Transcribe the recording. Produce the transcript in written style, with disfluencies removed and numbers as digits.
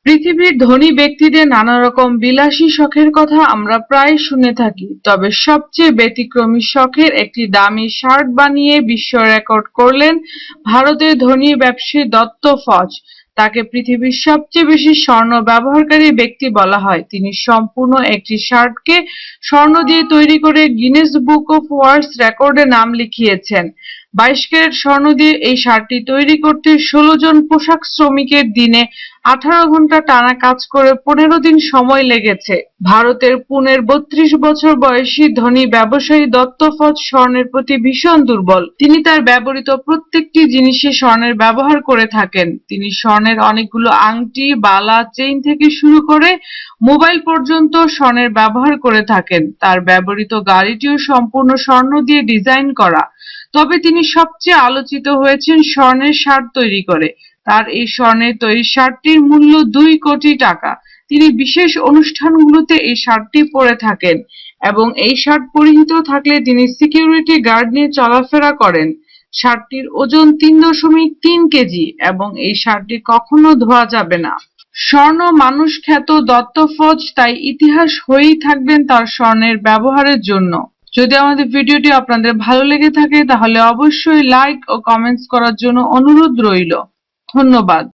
পৃথিবীর ধনী ব্যক্তিদের নানা রকম বিলাসী শখের কথা আমরা প্রায় শুনে থাকি, তবে সবচেয়ে ব্যতিক্রমী শখের একটি দামি শার্ট বানিয়ে বিশ্ব রেকর্ড করলেন ভারতের ধনী ব্যবসায়ী দত্ত ফজ। তাকে পৃথিবীর সবচেয়ে বেশি স্বর্ণ ব্যবহারকারী ব্যক্তি বলা হয়। তিনি সম্পূর্ণ একটি শার্টকে স্বর্ণ দিয়ে তৈরি করে গিনেস বুক অফ ওয়ার্ল্ড রেকর্ডে নাম লিখিয়েছেন। 22 ক্যারেট স্বর্ণ দিয়ে এই শার্টটি তৈরি করতে 16 জন পোশাক শ্রমিকের দিনে 18 ঘন্টা টানা কাজ করে 15 দিন সময় লেগেছে। ভারতের পুনের 32 বছর বয়সী ধনী ব্যবসায়ী দত্ত ফজ স্বর্ণের প্রতি ভীষণ দুর্বল। তিনি তার ব্যবহৃত প্রত্যেকটি জিনিসে স্বর্ণের ব্যবহার করে থাকেন। তিনি স্বর্ণের অনেকগুলো আংটি, বালা, চেইন থেকে শুরু করে মোবাইল পর্যন্ত স্বর্ণের ব্যবহার করে থাকেন। তার ব্যবহৃত গাড়িটিও সম্পূর্ণ স্বর্ণ দিয়ে ডিজাইন করা। তবে তিনি সবচেয়ে আলোচিত হয়েছেন স্বর্ণের শার্ট তৈরি করে। তার এই স্বর্ণের তৈরি শার্টটির মূল্য 2 কোটি টাকা। তিনি বিশেষ অনুষ্ঠানগুলোতে এই শার্টটি পরে থাকেন এবং এই শার্ট পরিহিত থাকলে তিনি সিকিউরিটি গার্ড নিয়ে চলাফেরা করেন। শার্টটির ওজন 3.3 কেজি এবং এই শার্টটি কখনো ধোয়া যাবে না। স্বর্ণ মানুষ খ্যাত দত্ত ফজ তাই ইতিহাস হয়েই থাকবেন তার স্বর্ণের ব্যবহারের জন্য। যদি আমাদের ভিডিওটি আপনাদের ভালো লেগে থাকে তাহলে অবশ্যই লাইক ও কমেন্টস করার জন্য অনুরোধ রইল। ধন্যবাদ।